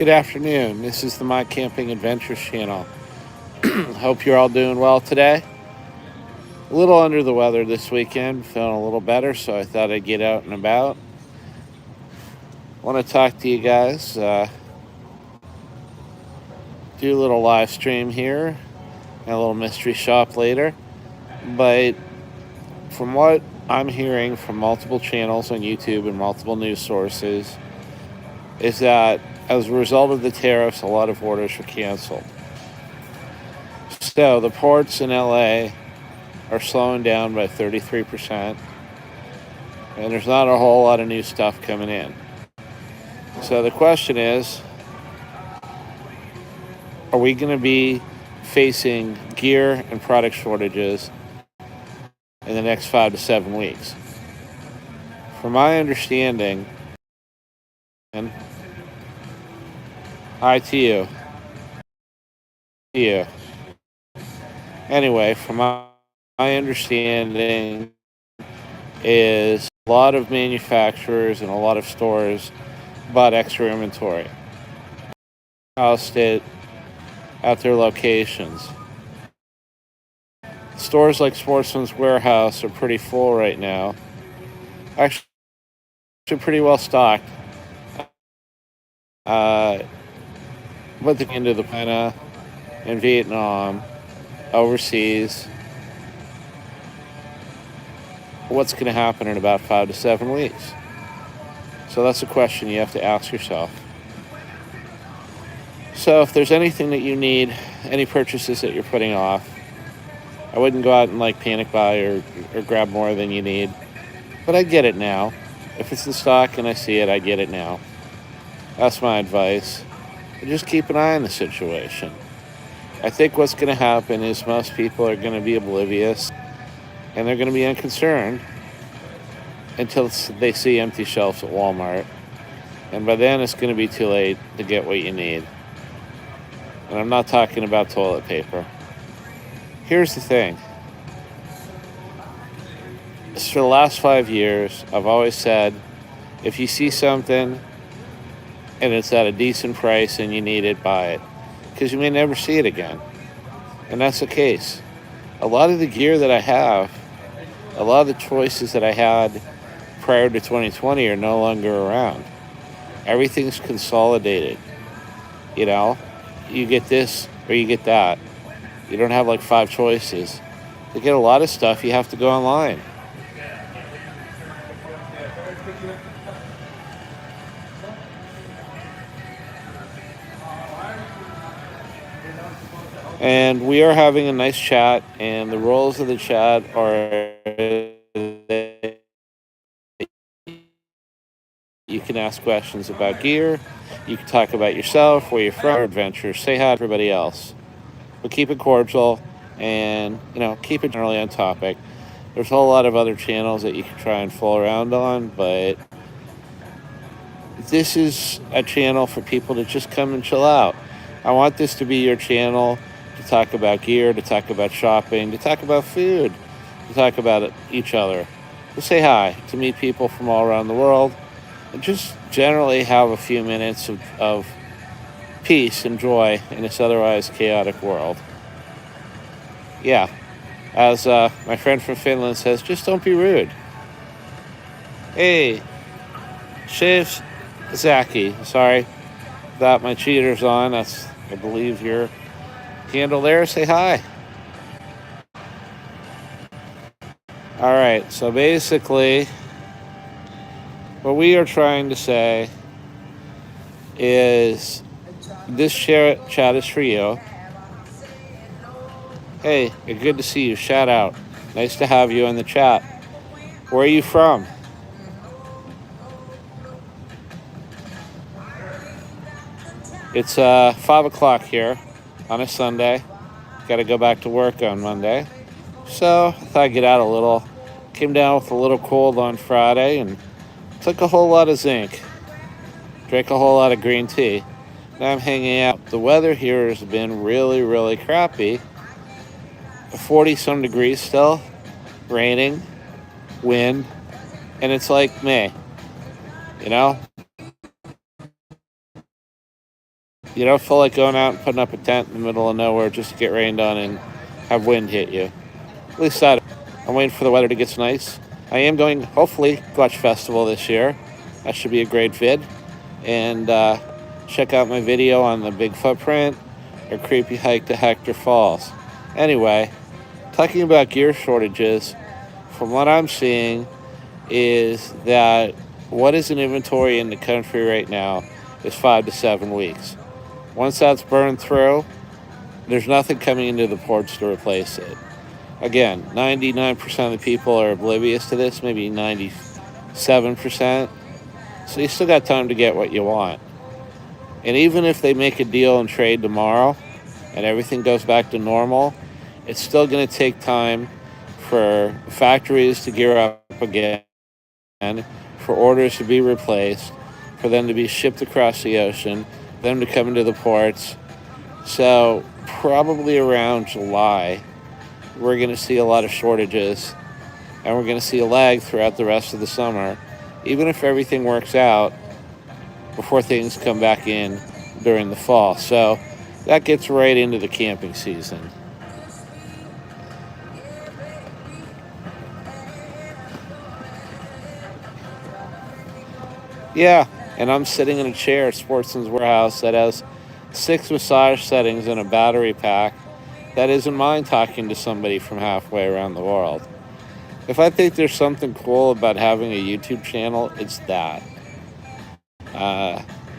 Good afternoon. This is the My Camping Adventures channel. Hope you're all doing well today. A little under the weather this weekend, feeling a little better, so I thought I'd get out and about. I want to talk to you guys, do a little live stream here, and a little mystery shop later. But from what I'm hearing from multiple channels on YouTube and multiple news sources, is that as a result of the tariffs, a lot of orders were canceled. So the ports in LA are slowing down by 33%, and there's not a whole lot of new stuff coming in. So the question is, are we going to be facing gear and product shortages in the next 5 to 7 weeks? From my understanding, and hi to you. Anyway, from my understanding is a lot of manufacturers and a lot of stores bought extra inventory, housed it at their locations. Stores like Sportsman's Warehouse are pretty full right now. Actually, pretty well stocked. But the into the China and Vietnam, overseas, what's going to happen in about 5 to 7 weeks? So that's a question you have to ask yourself. So if there's anything that you need, any purchases that you're putting off, I wouldn't go out and panic buy or grab more than you need. But I get it now. If it's in stock and I see it, I get it now. That's my advice. And just keep an eye on the situation. I think what's going to happen is most people are going to be oblivious and they're going to be unconcerned until they see empty shelves at Walmart. And by then it's going to be too late to get what you need. And I'm not talking about toilet paper. Here's the thing. For the last 5 years, I've always said, if you see something and it's at a decent price and you need it, buy it. Because you may never see it again. And that's the case. A lot of the gear that I have, a lot of the choices that I had prior to 2020 are no longer around. Everything's consolidated. You get this or you get that. You don't have 5 choices. To get a lot of stuff, you have to go online. And we are having a nice chat, and the rules of the chat are you can ask questions about gear, you can talk about yourself, where you're from, your adventures, say hi to everybody else. But keep it cordial and, keep it generally on topic. There's a whole lot of other channels that you can try and fool around on, but this is a channel for people to just come and chill out. I want this to be your channel to talk about gear, to talk about shopping, to talk about food, to talk about each other, to say hi, to meet people from all around the world, and just generally have a few minutes of peace and joy in this otherwise chaotic world. Yeah, as my friend from Finland says, just don't be rude. Hey, Shave Zaki, sorry, got my cheaters on. That's, I believe, your handle there. Say hi. All right, so basically, what we are trying to say is this chat is for you. Hey, good to see you. Shout out. Nice to have you in the chat. Where are you from? It's 5 o'clock here on a Sunday. Got to go back to work on Monday. So I thought I'd get out a little. Came down with a little cold on Friday and took a whole lot of zinc. Drank a whole lot of green tea. Now I'm hanging out. The weather here has been really, really crappy. 40-some degrees still. Raining. Wind. And it's like May. You don't feel like going out and putting up a tent in the middle of nowhere just to get rained on and have wind hit you. At least that. I'm waiting for the weather to get nice. I am going, hopefully, Gotch Festival this year. That should be a great vid. And check out my video on the big footprint or creepy hike to Hector Falls. Anyway, talking about gear shortages, from what I'm seeing, is that what is in inventory in the country right now is 5 to 7 weeks. Once that's burned through, there's nothing coming into the ports to replace it. Again, 99% of the people are oblivious to this, maybe 97%. So you still got time to get what you want. And even if they make a deal and trade tomorrow and everything goes back to normal, it's still going to take time for factories to gear up again, for orders to be replaced, for them to be shipped across the ocean, them to come into the ports. So probably around July, we're going to see a lot of shortages, and we're going to see a lag throughout the rest of the summer, even if everything works out before things come back in during the fall. So that gets right into the camping season. Yeah, and I'm sitting in a chair at Sportsman's Warehouse that has 6 massage settings and a battery pack that isn't mine talking to somebody from halfway around the world. If I think there's something cool about having a YouTube channel, it's that.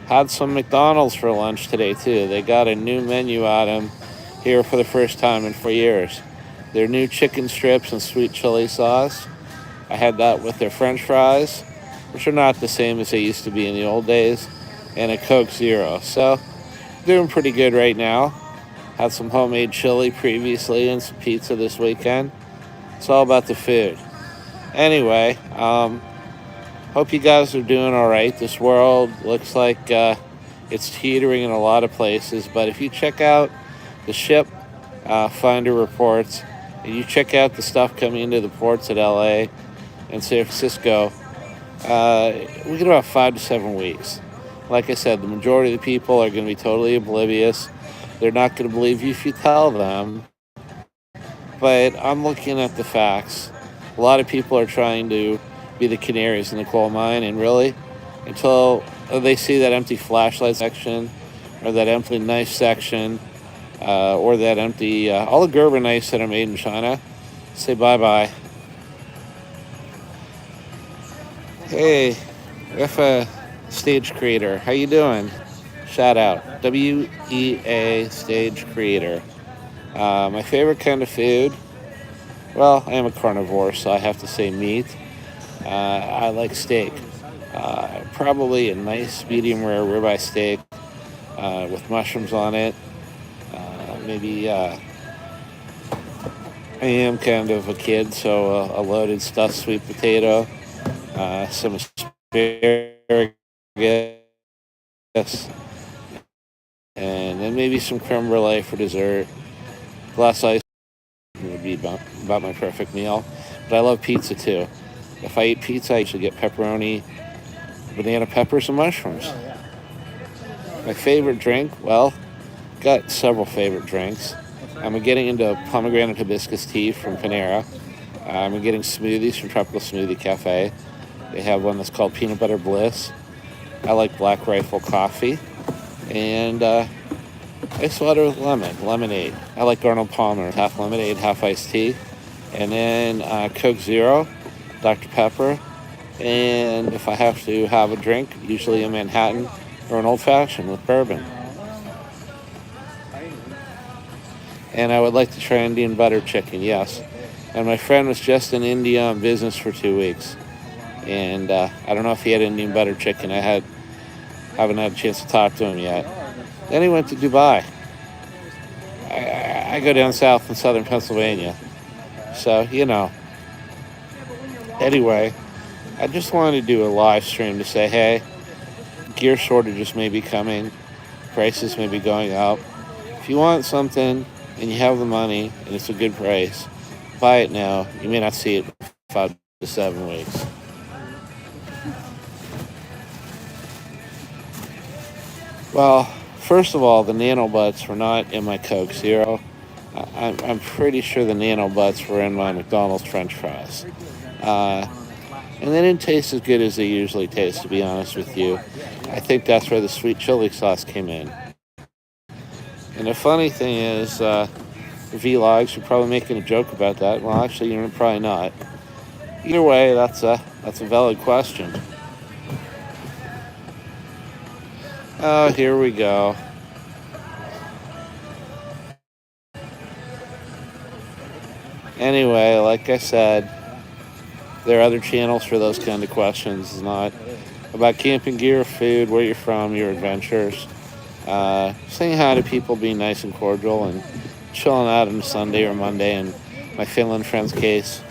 Had some McDonald's for lunch today too. They got a new menu item here for the first time in 4 years. Their new chicken strips and sweet chili sauce. I had that with their French fries, which are not the same as they used to be in the old days, and a Coke Zero. So doing pretty good right now. Had some homemade chili previously and some pizza this weekend. It's all about the food. Anyway, hope you guys are doing all right. This world looks like it's teetering in a lot of places, but if you check out the ship finder reports, and you check out the stuff coming into the ports at LA and San Francisco, we get about 5 to 7 weeks. Like I said, the majority of the people are going to be totally oblivious. They're not going to believe you if you tell them. But I'm looking at the facts. A lot of people are trying to be the canaries in the coal mine, and really, until they see that empty flashlight section, or that empty knife section, or that empty, all the Gerber knives that are made in China, say bye-bye. Hey, F Stage Creator, how you doing? Shout out, WEA Stage Creator. My favorite kind of food, well, I am a carnivore, so I have to say meat. I like steak. Probably a nice medium rare ribeye steak with mushrooms on it. Maybe I am kind of a kid, so a loaded stuffed sweet potato, some asparagus, and then maybe some creme brulee for dessert. Glass ice would be about my perfect meal. But I love pizza too. If I eat pizza, I usually get pepperoni, banana peppers, and mushrooms. My favorite drink, well, got several favorite drinks. I'm getting into pomegranate hibiscus tea from Panera. I'm getting smoothies from Tropical Smoothie Cafe. They have one that's called Peanut Butter Bliss. I like Black Rifle coffee. And ice water with lemonade. I like Arnold Palmer, half lemonade, half iced tea. And then Coke Zero, Dr. Pepper. And if I have to have a drink, usually a Manhattan or an old-fashioned with bourbon. And I would like to try Indian butter chicken, yes. And my friend was just in India on business for 2 weeks. And I don't know if he had Indian butter chicken. Haven't had a chance to talk to him yet. Then he went to Dubai. I go down south in southern Pennsylvania. So, you know. Anyway, I just wanted to do a live stream to say, hey, gear shortages may be coming. Prices may be going up. If you want something and you have the money and it's a good price, buy it now. You may not see it for 5 to 7 weeks. Well, First of all, the nanobuds were not in my Coke Zero. I'm pretty sure the nanobuds were in my McDonald's French fries. Uh, and they didn't taste as good as they usually taste, to be honest with you. I think that's where the sweet chili sauce came in. And the funny thing is, vlogs, you're probably making a joke about that. Well, actually, you're probably not. Either way, that's a valid question. Oh, here we go. Anyway, like I said, there are other channels for those kind of questions. It's not about camping gear, food, where you're from, your adventures. Saying hi to people, being nice and cordial, and chilling out on a Sunday or Monday in my Finland friend's case.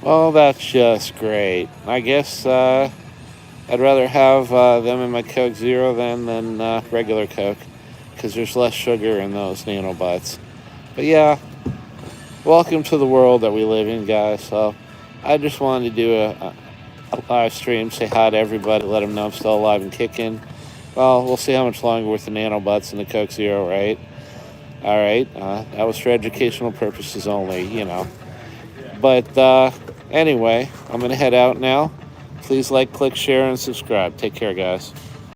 Well, that's just great. I guess I'd rather have them in my Coke Zero than regular Coke, because there's less sugar in those nanobots. But yeah, welcome to the world that we live in, guys. So I just wanted to do a live stream, say hi to everybody, let them know I'm still alive and kicking. Well, we'll see how much longer with the nanobots and the Coke Zero, right? All right, that was for educational purposes only, you know. But anyway, I'm going to head out now. Please like, click, share, and subscribe. Take care, guys.